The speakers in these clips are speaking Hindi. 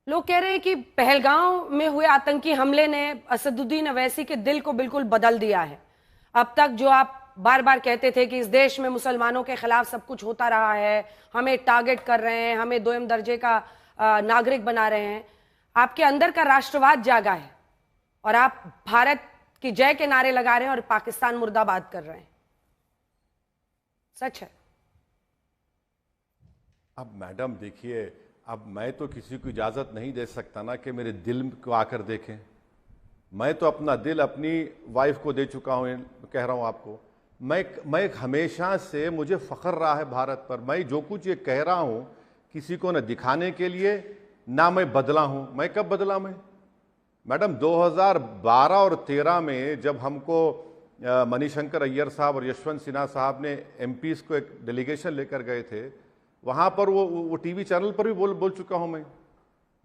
लोग कह रहे हैं कि पहलगांव में हुए आतंकी हमले ने असदुद्दीन अवैसी के दिल को बिल्कुल बदल दिया है। अब तक जो आप बार बार कहते थे कि इस देश में मुसलमानों के खिलाफ सब कुछ होता रहा है, हमें टारगेट कर रहे हैं, हमें दोयम दर्जे का नागरिक बना रहे हैं, आपके अंदर का राष्ट्रवाद जागा है और आप भारत की जय के नारे लगा रहे हैं और पाकिस्तान मुर्दाबाद कर रहे हैं। सच है। अब मैडम देखिए, अब मैं तो किसी को इजाज़त नहीं दे सकता ना कि मेरे दिल को आकर देखें। मैं तो अपना दिल अपनी वाइफ को दे चुका हूँ, कह रहा हूँ आपको। मैं हमेशा से मुझे फ़ख्र रहा है भारत पर। मैं जो कुछ ये कह रहा हूँ किसी को न दिखाने के लिए, ना मैं बदला हूँ। मैं कब बदला? मैं मैडम 2012 और 13 में जब हमको मणिशंकर अय्यर साहब और यशवंत सिन्हा साहब ने एमपीज को एक डेलीगेशन लेकर गए थे, वहाँ पर वो टीवी चैनल पर भी बोल चुका हूँ मैं,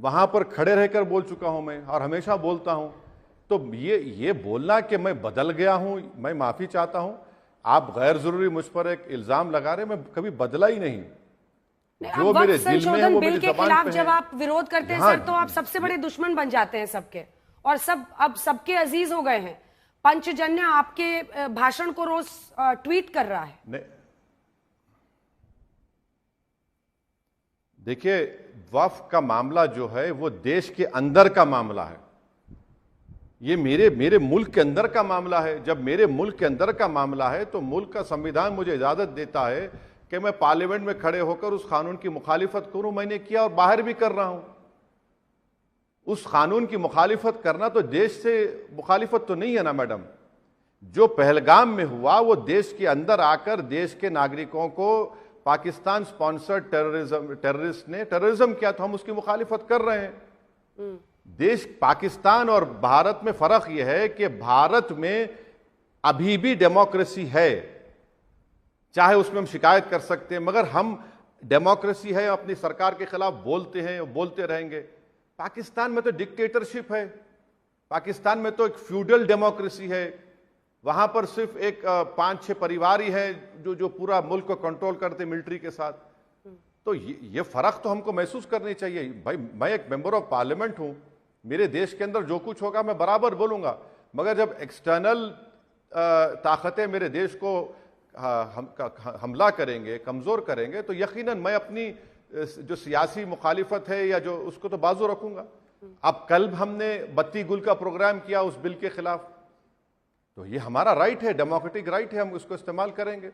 वहाँ पर खड़े रहकर बोल चुका हूँ मैं और हमेशा बोलता हूँ। तो ये बोलना कि मैं बदल गया हूँ, मैं माफ़ी चाहता हूँ, आप गैर ज़रूरी मुझ पर एक इल्ज़ाम लगा रहे। मैं कभी बदला ही नहीं। जो मेरे दिल में है वो मेरी ज़बान पे है। के खिलाफ जब आप विरोध करते हैं सर, तो आप सबसे बड़े दुश्मन बन जाते हैं सबके, और सब अब सबके अजीज हो गए हैं। पंचजन्य आपके भाषण को रोज ट्वीट कर रहा है। देखिए, वक्फ का मामला जो है वो देश के अंदर का मामला है। ये मेरे मुल्क के अंदर का मामला है। जब मेरे मुल्क के अंदर का मामला है तो मुल्क का संविधान मुझे इजाजत देता है कि मैं पार्लियामेंट में खड़े होकर उस कानून की मुखालिफत करूं। मैंने किया और बाहर भी कर रहा हूं। उस कानून की मुखालिफत करना तो देश से मुखालिफत तो नहीं है ना मैडम। जो पहलगाम में हुआ वो देश के अंदर आकर देश के नागरिकों को पाकिस्तान स्पॉन्सर्ड टेररिस्ट ने टेररिज्म किया, तो हम उसकी मुखालिफत कर रहे हैं। देश पाकिस्तान और भारत में फर्क यह है कि भारत में अभी भी डेमोक्रेसी है, चाहे उसमें हम शिकायत कर सकते हैं, मगर हम डेमोक्रेसी है, अपनी सरकार के खिलाफ बोलते हैं और बोलते रहेंगे। पाकिस्तान में तो डिक्टेटरशिप है, पाकिस्तान में तो एक फ्यूडल डेमोक्रेसी है। वहां पर सिर्फ एक 5-6 परिवार ही हैं जो पूरा मुल्क को कंट्रोल करते मिलिट्री के साथ। तो ये फर्क तो हमको महसूस करनी चाहिए। भाई, मैं एक मेंबर ऑफ पार्लियामेंट हूं, मेरे देश के अंदर जो कुछ होगा मैं बराबर बोलूंगा, मगर जब एक्सटर्नल ताकतें मेरे देश को हमला करेंगे, कमजोर करेंगे, तो यकीनन मैं अपनी जो सियासी मुखालिफत है या जो उसको तो बाजू रखूंगा। अब कल हमने बत्ती गुल का प्रोग्राम किया उस बिल के खिलाफ, तो ये हमारा राइट है, डेमोक्रेटिक राइट है, हम उसको इस्तेमाल करेंगे।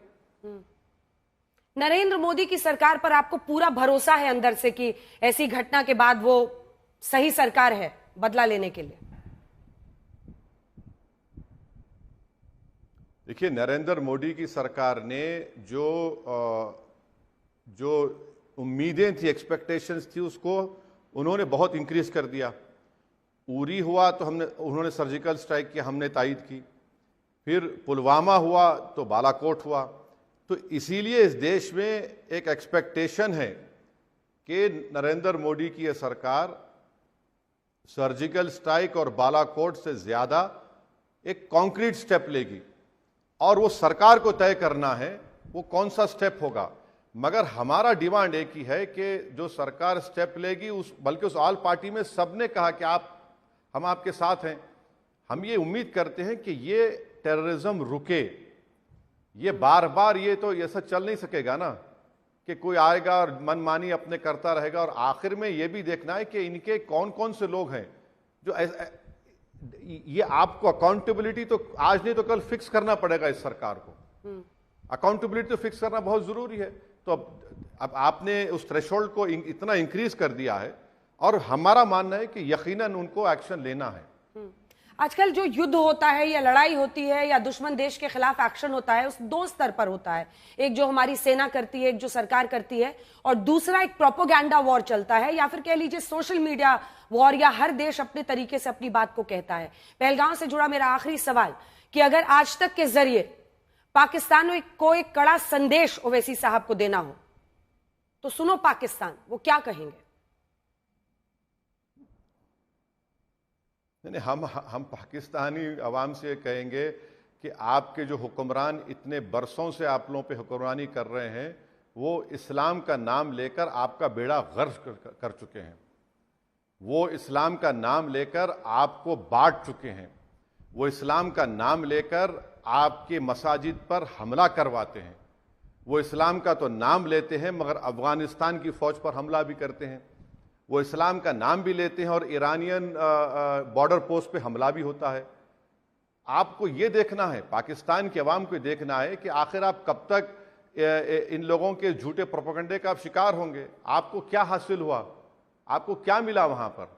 नरेंद्र मोदी की सरकार पर आपको पूरा भरोसा है अंदर से कि ऐसी घटना के बाद वो सही सरकार है बदला लेने के लिए? देखिए, नरेंद्र मोदी की सरकार ने जो उम्मीदें थी, एक्सपेक्टेशंस थी, उसको उन्होंने बहुत इंक्रीज कर दिया। उरी हुआ तो उन्होंने सर्जिकल स्ट्राइक किया, हमने तायद की। फिर पुलवामा हुआ तो बालाकोट हुआ। तो इसीलिए इस देश में एक एक्सपेक्टेशन है कि नरेंद्र मोदी की यह सरकार सर्जिकल स्ट्राइक और बालाकोट से ज्यादा एक कॉन्क्रीट स्टेप लेगी, और वो सरकार को तय करना है वो कौन सा स्टेप होगा। मगर हमारा डिमांड एक ही है कि जो सरकार स्टेप लेगी, बल्कि उस ऑल पार्टी में सबने कहा कि हम आपके साथ हैं। हम ये उम्मीद करते हैं कि ये टेररिज्म रुके। ये बार बार ये तो ऐसा चल नहीं सकेगा ना कि कोई आएगा और मनमानी अपने करता रहेगा, और आखिर में ये भी देखना है कि इनके कौन कौन से लोग हैं जो ये आपको अकाउंटेबिलिटी तो आज नहीं तो कल फिक्स करना पड़ेगा। इस सरकार को अकाउंटेबिलिटी तो फिक्स करना बहुत जरूरी है। तो अब आपने उस थ्रेशोल्ड को इतना इंक्रीज कर दिया है, और हमारा मानना है कि यकीनन उनको एक्शन लेना है। आजकल जो युद्ध होता है या लड़ाई होती है या दुश्मन देश के खिलाफ एक्शन होता है, उस दो स्तर पर होता है। एक जो हमारी सेना करती है, एक जो सरकार करती है, और दूसरा एक प्रोपोगेंडा वॉर चलता है, या फिर कह लीजिए सोशल मीडिया वॉर, या हर देश अपने तरीके से अपनी बात को कहता है। पहलगाम से जुड़ा मेरा आखिरी सवाल कि अगर आज तक के जरिए पाकिस्तान को एक कड़ा संदेश ओवैसी साहब को देना हो तो सुनो पाकिस्तान, वो क्या कहेंगे? नहीं, हम पाकिस्तानी अवाम से कहेंगे कि आपके जो हुक्मरान इतने बरसों से आप लोगों पे हुक्मरानी कर रहे हैं, वो इस्लाम का नाम लेकर आपका बेड़ा गर्क कर चुके हैं। वो इस्लाम का नाम लेकर आपको बांट चुके हैं। वो इस्लाम का नाम लेकर आपके मसाजिद पर हमला करवाते हैं। वो इस्लाम का तो नाम लेते हैं मगर अफगानिस्तान की फौज पर हमला भी करते हैं। वो इस्लाम का नाम भी लेते हैं और ईरानियन बॉर्डर पोस्ट पे हमला भी होता है। आपको ये देखना है, पाकिस्तान के अवाम को देखना है कि आखिर आप कब तक इन लोगों के झूठे प्रोपेगेंडे का आप शिकार होंगे। आपको क्या हासिल हुआ, आपको क्या मिला वहां पर?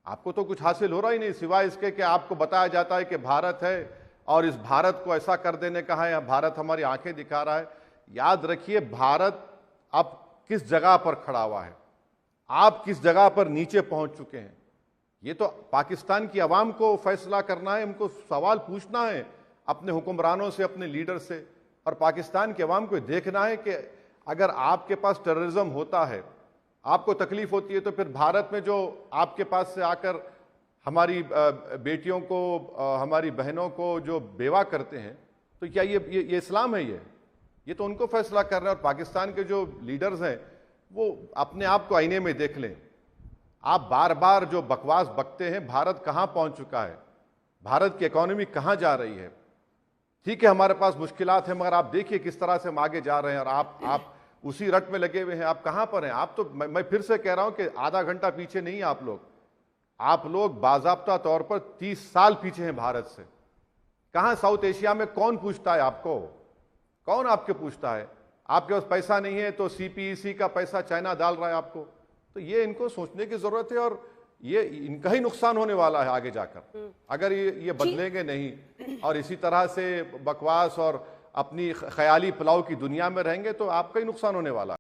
आपको तो कुछ हासिल हो रहा ही नहीं, सिवाय इसके कि आपको बताया जाता है कि भारत है और इस भारत को ऐसा कर देने का है, भारत हमारी आंखें दिखा रहा है। याद रखिए, भारत अब किस जगह पर खड़ा हुआ है, आप किस जगह पर नीचे पहुंच चुके हैं। ये तो पाकिस्तान की आवाम को फैसला करना है, उनको सवाल पूछना है अपने हुक्मरानों से, अपने लीडर से, और पाकिस्तान की आवाम को देखना है कि अगर आपके पास टेररिज्म होता है, आपको तकलीफ होती है, तो फिर भारत में जो आपके पास से आकर हमारी बेटियों को, हमारी बहनों को जो बेवा करते हैं, तो क्या ये इस्लाम है? ये तो उनको फैसला कर रहे हैं। और पाकिस्तान के जो लीडर्स हैं वो अपने आप को आईने में देख लें। आप बार बार जो बकवास बकते हैं, भारत कहां पहुंच चुका है, भारत की इकोनॉमी कहां जा रही है। ठीक है, हमारे पास मुश्किलात हैं, मगर आप देखिए किस तरह से हम आगे जा रहे हैं और आप उसी रट में लगे हुए हैं। आप कहां पर हैं? आप तो, मैं फिर से कह रहा हूं कि आधा घंटा पीछे नहीं, आप लोग बाज़ाब्ता तौर पर 30 साल पीछे हैं भारत से। कहां साउथ एशिया में कौन पूछता है आपको? कौन आपके पूछता है? आपके पास पैसा नहीं है तो सीपीईसी का पैसा चाइना डाल रहा है आपको। तो ये इनको सोचने की जरूरत है और ये इनका ही नुकसान होने वाला है आगे जाकर, अगर ये बदलेंगे नहीं और इसी तरह से बकवास और अपनी ख्याली पुलाव की दुनिया में रहेंगे तो आपका ही नुकसान होने वाला है।